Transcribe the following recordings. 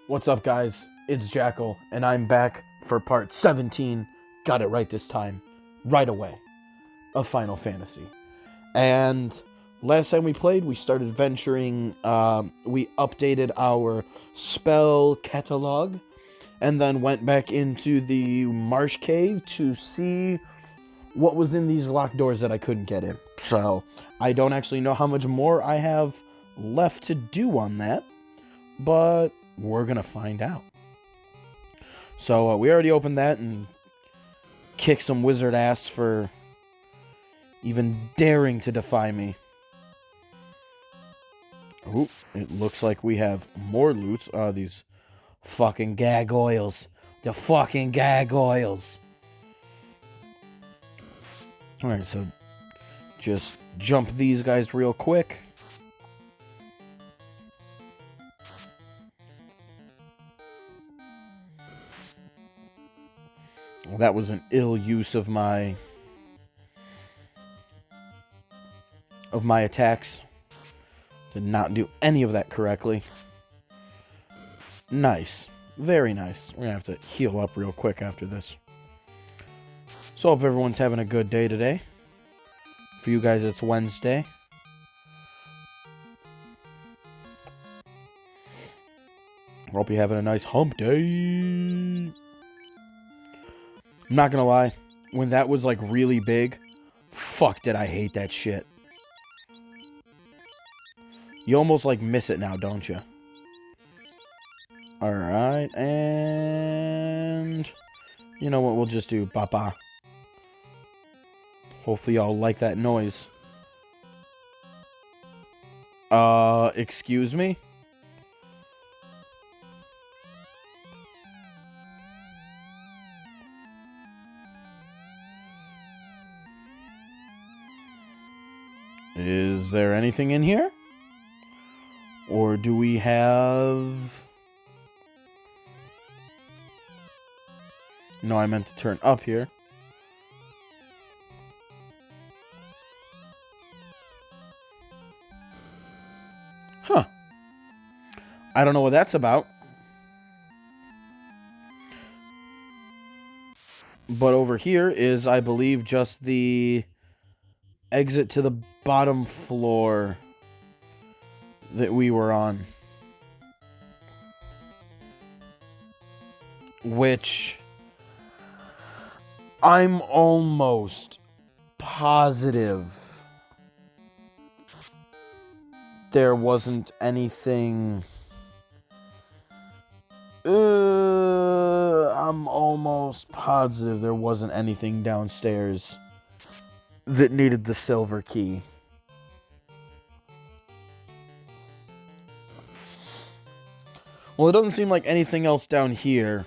What's up, guys? It's Jackal, and I'm back for part 17. Got it right this time. Right away. Of Final Fantasy. And last time we played, we started venturing. We updated our spell catalog, and then went back into the marsh cave to see what was in these locked doors that I couldn't get in. So, I don't actually know how much more I have left to do on that, but we're gonna find out. So we already opened that and kicked some wizard ass for even daring to defy me. Ooh, it looks like we have more loot. These fucking gargoyles. The fucking gargoyles. Alright, so just jump these guys real quick. Well, that was an ill use of my attacks. Did not do any of that correctly. Nice. Very nice. We're gonna have to heal up real quick after this. So hope everyone's having a good day today. For you guys, it's Wednesday. Hope you're having a nice hump day. I'm not gonna lie, when that was like really big, fuck did I hate that shit. You almost like miss it now, don't you? Alright, and you know what, we'll just do ba-ba. Hopefully y'all like that noise. Excuse me? Is there anything in here? Or do we have... No, I meant to turn up here. Huh. I don't know what that's about. But over here is, I believe, just the exit to the bottom floor that we were on. Which I'm almost positive there wasn't anything. I'm almost positive there wasn't anything downstairs that needed the silver key. Well, it doesn't seem like anything else down here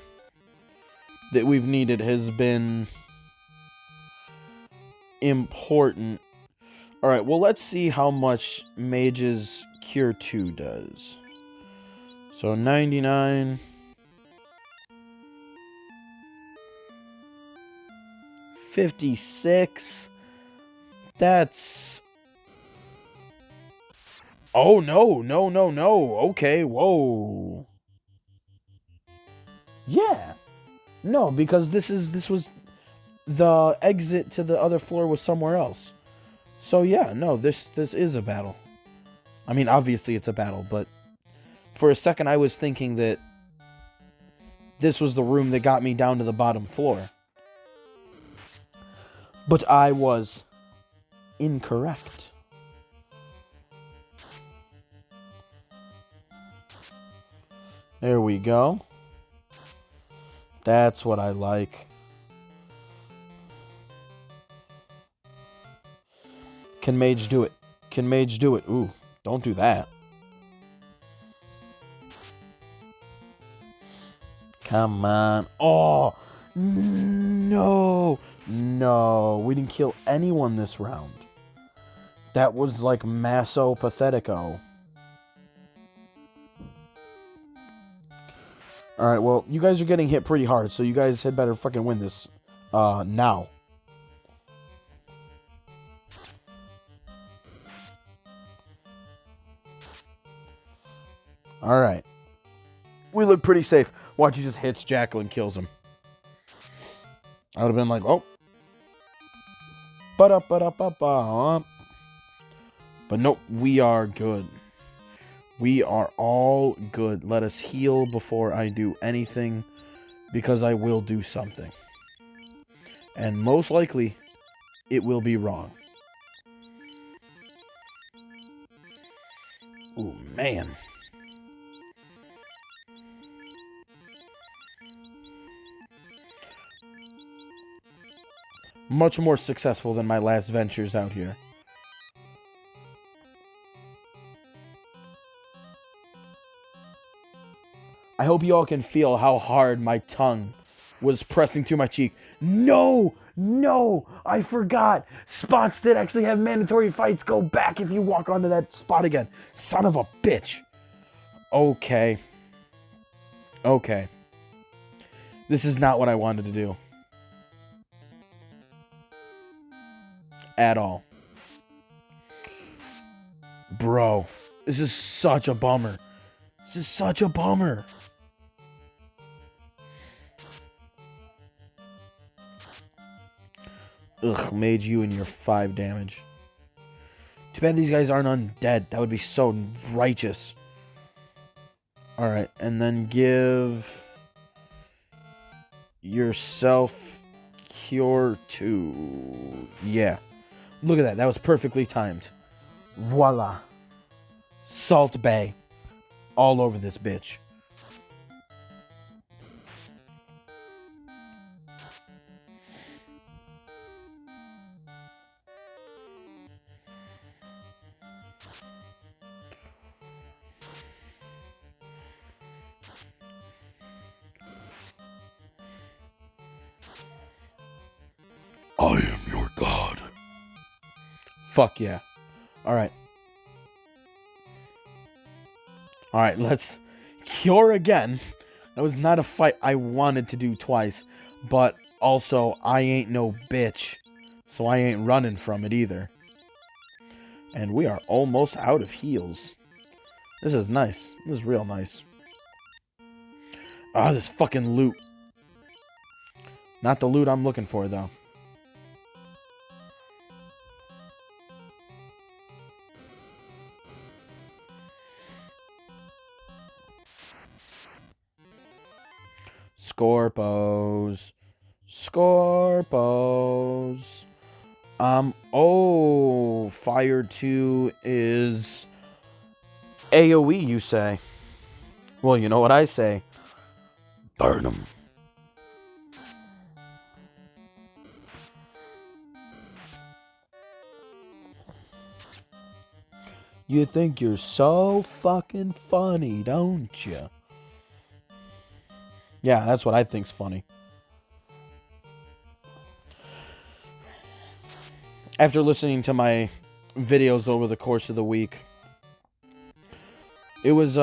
that we've needed has been important. Alright, well, let's see how much Mage's Cure 2 does. So, 99... 56... That's... Oh, no. Okay, whoa. Yeah. No, because this was... The exit to the other floor was somewhere else. So yeah, no, this is a battle. I mean, obviously it's a battle, but for a second I was thinking that this was the room that got me down to the bottom floor. But I was incorrect. There we go. That's what I like. Can Mage do it? Can Mage do it? Ooh, don't do that. Come on. Oh, no. No, we didn't kill anyone this round. That was like Masso Pathetico. Alright, well, you guys are getting hit pretty hard, so you guys had better fucking win this. Now. Alright. We look pretty safe. Watch, he just hits Jackal and kills him. I would have been like, oh. Ba-da-ba-da-ba-ba. But nope, we are good. We are all good. Let us heal before I do anything, because I will do something. And most likely, it will be wrong. Ooh, man. Much more successful than my last ventures out here. I hope you all can feel how hard my tongue was pressing to my cheek. No! No! I forgot! Spots that actually have mandatory fights go back if you walk onto that spot again. Son of a bitch. Okay. Okay. This is not what I wanted to do. At all. Bro. This is such a bummer. This is such a bummer. Ugh, made you and your 5 damage. Too bad these guys aren't undead. That would be so righteous. Alright, and then give yourself cure 2. Yeah. Look at that. That was perfectly timed. Voila. Salt Bay. All over this bitch. I am your god. Fuck yeah. Alright. Alright, let's cure again. That was not a fight I wanted to do twice. But also, I ain't no bitch. So I ain't running from it either. And we are almost out of heals. This is nice. This is real nice. Ah, this fucking loot. Not the loot I'm looking for, though. Scorpos. Scorpos. Oh, Fire 2 is AoE, you say? Well, you know what I say. Burn them. You think you're so fucking funny, don't you? Yeah, that's what I think's funny. After listening to my videos over the course of the week, it was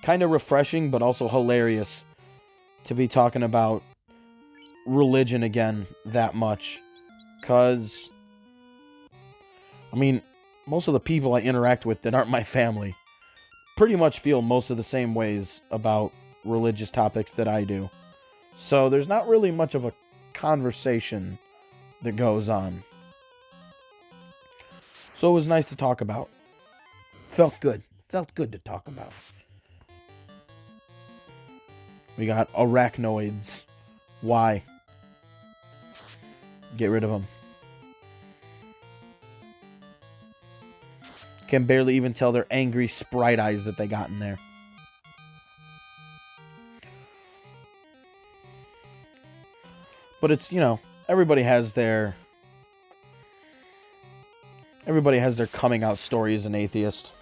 kind of refreshing, but also hilarious to be talking about religion again that much. Because, I mean, most of the people I interact with that aren't my family pretty much feel most of the same ways about religious topics that I do. So there's not really much of a conversation that goes on. So it was nice to talk about. Felt good. Felt good to talk about. We got arachnoids. Why? Get rid of them. Can barely even tell their angry sprite eyes that they got in there. But it's, you know, everybody has their coming out story as an atheist.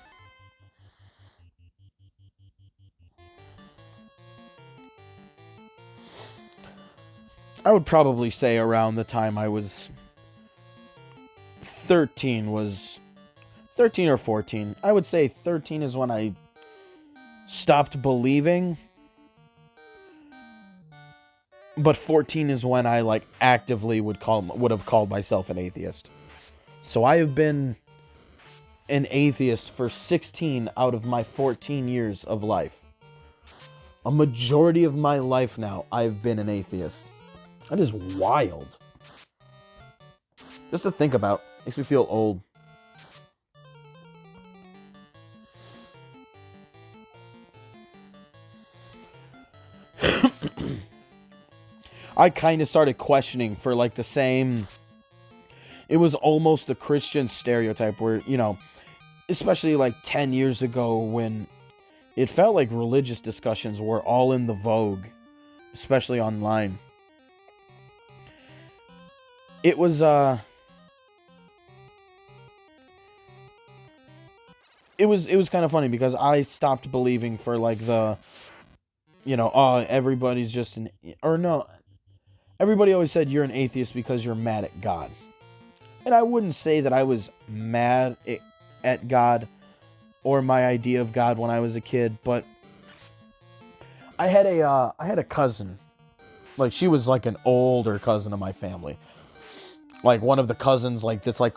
I would probably say around the time I was 13 or 14. I would say 13 is when I stopped believing. But 14 is when I like actively would have called myself an atheist. So I have been an atheist for 16 out of my 14 years of life. A majority of my life now, I've been an atheist. That is wild. Just to think about. Makes me feel old. I kind of started questioning for like the same... It was almost the Christian stereotype where, you know, especially like 10 years ago when it felt like religious discussions were all in the vogue, especially online. It was, it was kind of funny because I stopped believing for like the, you know, everybody's just an, or no, everybody always said you're an atheist because you're mad at God. And I wouldn't say that I was mad at God or my idea of God when I was a kid, but I had a cousin. Like, she was like an older cousin of my family. Like, one of the cousins, like, that's like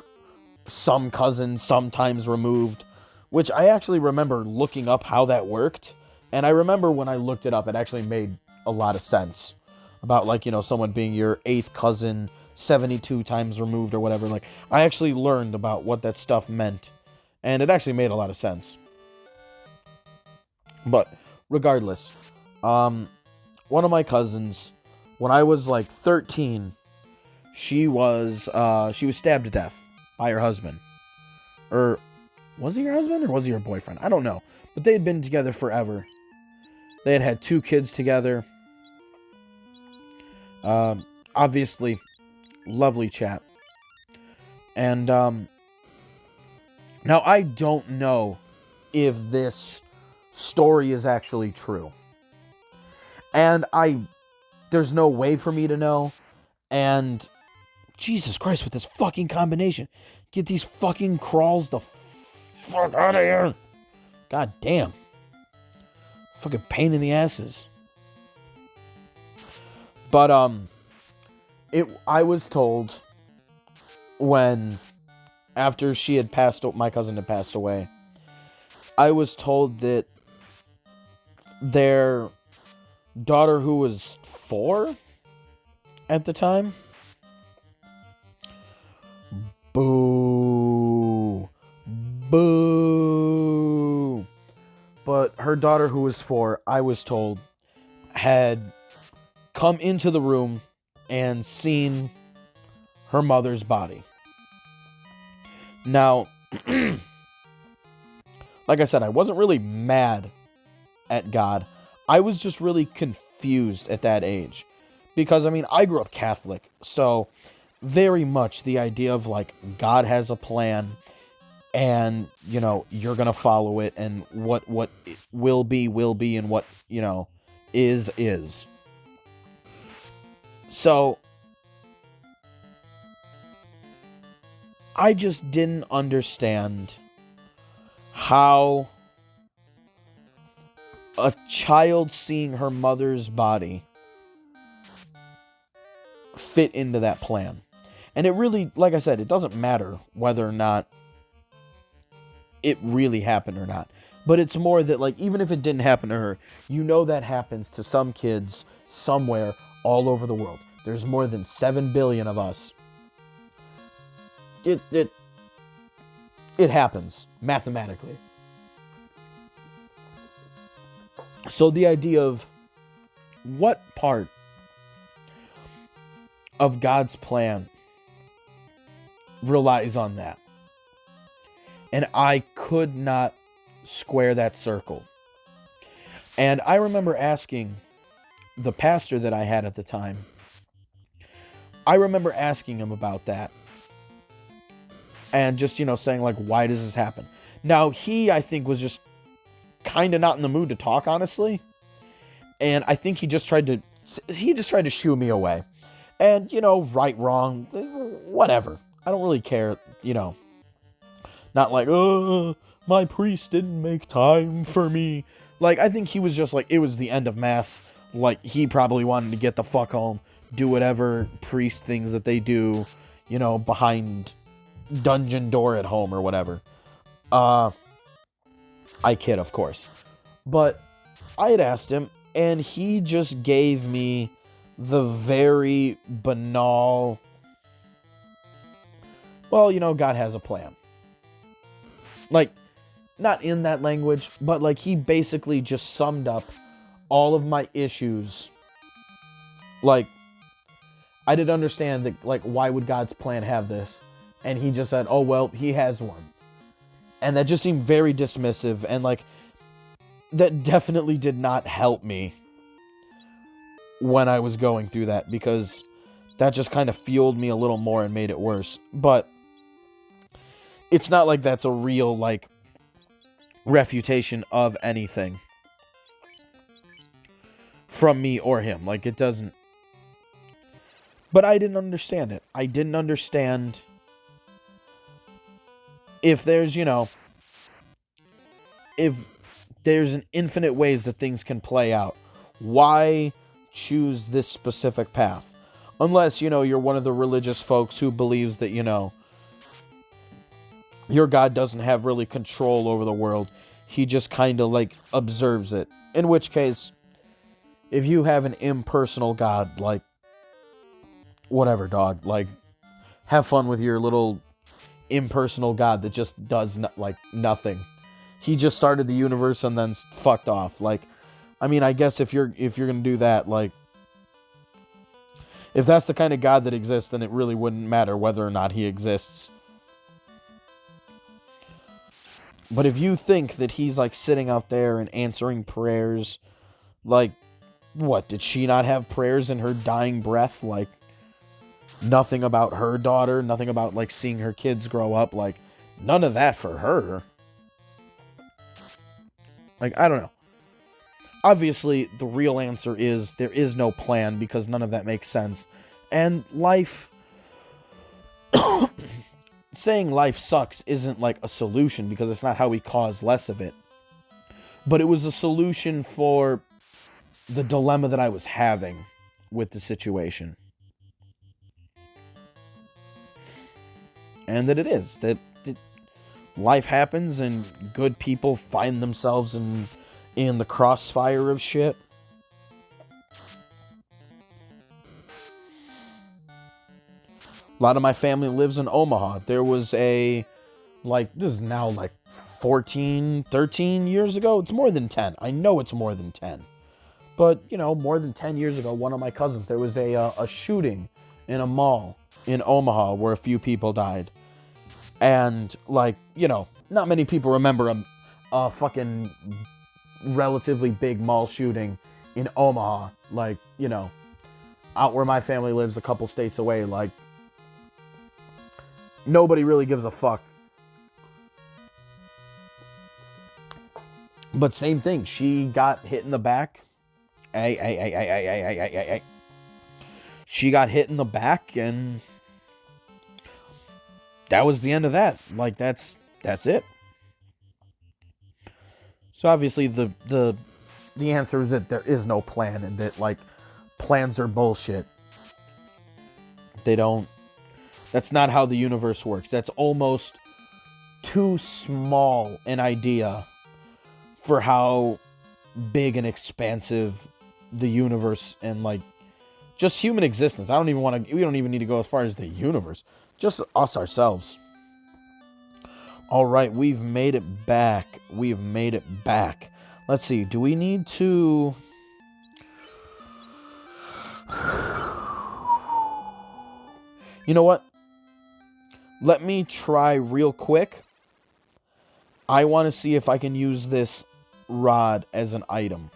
some cousin sometimes removed, which I actually remember looking up how that worked. And I remember when I looked it up, it actually made a lot of sense about, like, you know, someone being your 8th cousin 72 times removed or whatever. Like, I actually learned about what that stuff meant, and it actually made a lot of sense. But regardless, one of my cousins, when I was like 13, she was stabbed to death by her husband. Or was he her husband or was he her boyfriend? I don't know. But they had been together forever. They had had 2 kids together. Obviously, lovely chap. And now I don't know if this story is actually true. And there's no way for me to know. And Jesus Christ, with this fucking combination. Get these fucking crawls the fuck out of here. God damn. Fucking pain in the asses. But I was told when, after my cousin had passed away, I was told that their daughter, who was 4 at the time, boo, but her daughter, who was 4, I was told, had come into the room and seen her mother's body. Now, like I said, I wasn't really mad at God. I was just really confused at that age. Because, I mean, I grew up Catholic, so very much the idea of, like, God has a plan, and, you know, you're gonna follow it, and what will be, and what, you know, is. So, I just didn't understand how a child seeing her mother's body fit into that plan. And it really, like I said, it doesn't matter whether or not it really happened or not. But it's more that, like, even if it didn't happen to her, you know that happens to some kids somewhere all over the world. There's more than 7 billion of us. It happens mathematically. So the idea of what part of God's plan relies on that. And I could not square that circle. And I remember asking the pastor that I had at the time, I remember asking him about that. And just, you know, saying, like, why does this happen? Now, he, I think, was just kind of not in the mood to talk, honestly. And I think he just tried to shoo me away. And, you know, right, wrong, whatever. I don't really care, you know. Not like, oh, my priest didn't make time for me. Like, I think he was just like, it was the end of Mass. Like, he probably wanted to get the fuck home, do whatever priest things that they do, you know, behind dungeon door at home or whatever. I kid, of course. But I had asked him, And he just gave me the very banal, well, God has a plan. Like, not in that language, but like he basically just summed up all of my issues. Like, I didn't understand that, like, why would God's plan have this? And he just said, oh, well, he has one. And that just seemed very dismissive, and like, that definitely did not help me when I was going through that, because that just kind of fueled me a little more and made it worse. But it's not like that's a real, like, refutation of anything from me or him. Like, it doesn't. But I didn't understand it. I didn't understand if there's, if there's an infinite ways that things can play out, why choose this specific path? Unless, you're one of the religious folks who believes that, your God doesn't have really control over the world. He just kind of, like, observes it. In which case, if you have an impersonal God, like, whatever, dog. Like, have fun with your little impersonal God that just does, nothing. He just started the universe and then fucked off. Like, I mean, I guess if you're going to do that, like, if that's the kind of God that exists, then it really wouldn't matter whether or not he exists. But if you think that he's, like, sitting out there and answering prayers, like, what, did she not have prayers in her dying breath? Like, nothing about her daughter, nothing about, like, seeing her kids grow up, like, none of that for her. Like, I don't know. Obviously, the real answer is there is no plan, because none of that makes sense. And life, saying life sucks isn't like a solution, because it's not how we cause less of it. But it was a solution for the dilemma that I was having with the situation. And that it is. That life happens and good people find themselves in the crossfire of shit. A lot of my family lives in Omaha. There was this is now like 14, 13 years ago. It's more than 10. I know it's more than 10. But, more than 10 years ago, one of my cousins, there was a shooting in a mall in Omaha where a few people died. And, like, not many people remember a fucking relatively big mall shooting in Omaha. Like, out where my family lives, a couple states away, like, nobody really gives a fuck. But same thing. She got hit in the back. She got hit in the back, and that was the end of that. Like, that's it. So obviously the answer is that there is no plan, and that, like, plans are bullshit. That's not how the universe works. That's almost too small an idea for how big and expansive the universe and, like, just human existence. We don't even need to go as far as the universe. Just us ourselves. All right, we've made it back. Let's see. Do we need to... You know what? Let me try real quick. I want to see if I can use this rod as an item.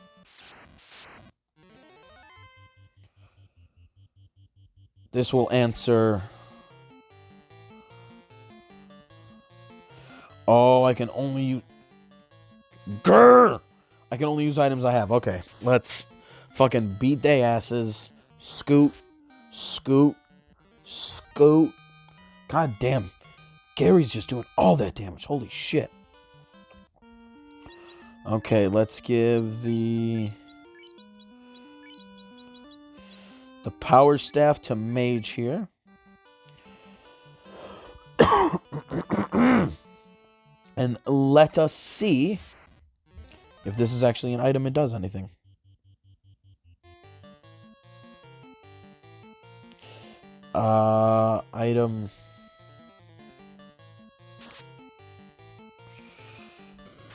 This will answer... Oh, I can only use... Grr! I can only use items I have. Okay, let's fucking beat they asses. Scoot. God damn. Gary's just doing all that damage. Holy shit. Okay, let's give the power staff to mage here. And let us see if this is actually an item that does anything. Item.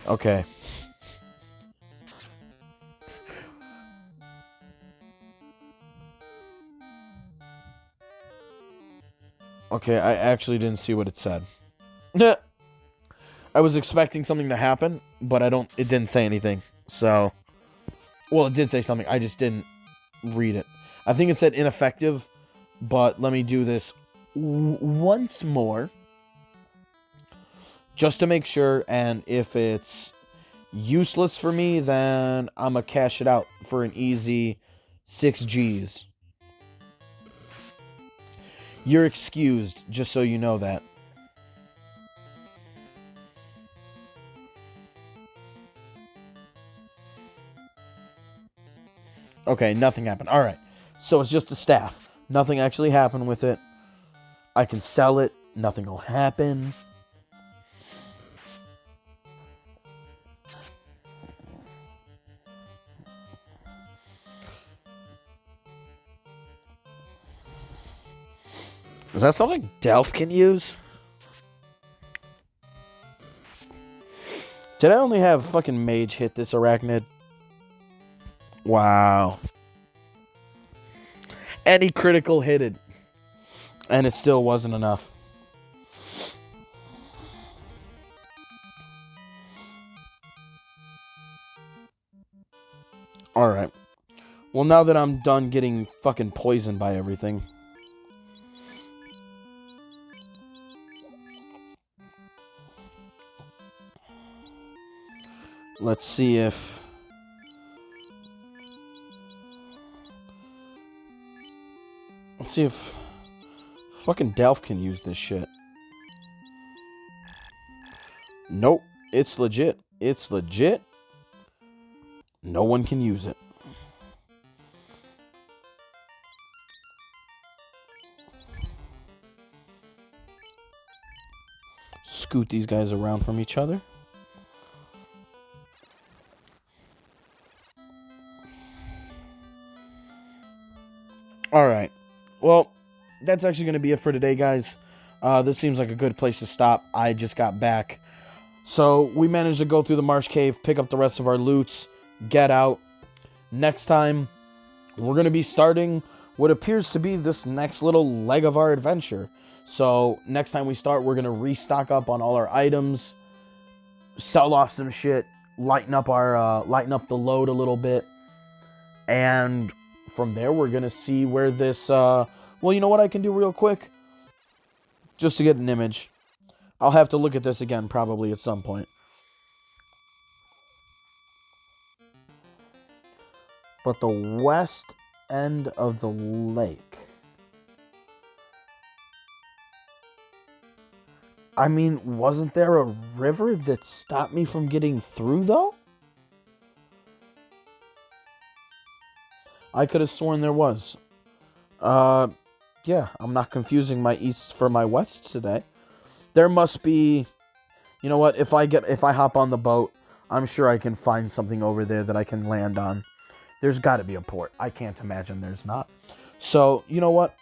Okay. Okay, I actually didn't see what it said. I was expecting something to happen, but it didn't say anything. So, well, it did say something. I just didn't read it. I think it said ineffective, but let me do this once more. Just to make sure, and if it's useless for me, then I'm going to cash it out for an easy 6 Gs. You're excused, just so you know that. Okay, nothing happened. Alright, so it's just a staff. Nothing actually happened with it. I can sell it. Nothing will happen. Is that something Delph can use? Did I only have fucking Mage hit this arachnid? Wow. And he critical hit it. And it still wasn't enough. Alright. Well, now that I'm done getting fucking poisoned by everything. Let's see if... Let's see if fucking Delph can use this shit. Nope. It's legit. It's legit. No one can use it. Scoot these guys around from each other. Alright. Well, that's actually going to be it for today, guys. This seems like a good place to stop. I just got back. So, we managed to go through the Marsh Cave, pick up the rest of our loots, get out. Next time, we're going to be starting what appears to be this next little leg of our adventure. So, next time we start, we're going to restock up on all our items, sell off some shit, lighten up the load a little bit, and from there, we're going to see where this, well, you know what I can do real quick? Just to get an image. I'll have to look at this again probably at some point. But the west end of the lake. I mean, wasn't there a river that stopped me from getting through, though? I could have sworn there was. Yeah, I'm not confusing my easts for my wests today. There must be, you know what, if I hop on the boat, I'm sure I can find something over there that I can land on. There's got to be a port. I can't imagine there's not. So, you know what?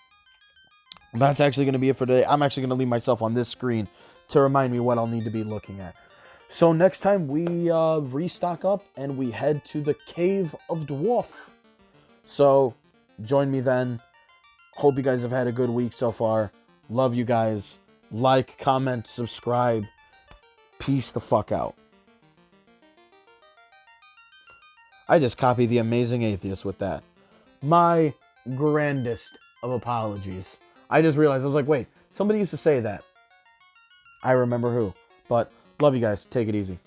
That's actually going to be it for today. I'm actually going to leave myself on this screen to remind me what I'll need to be looking at. So next time we restock up and we head to the Cave of Dwarf. So join me then. Hope you guys have had a good week so far. Love you guys. Like, comment, subscribe. Peace the fuck out. I just copied the Amazing Atheist with that. My grandest of apologies. I just realized, I was like, wait, somebody used to say that. I remember who. But love you guys. Take it easy.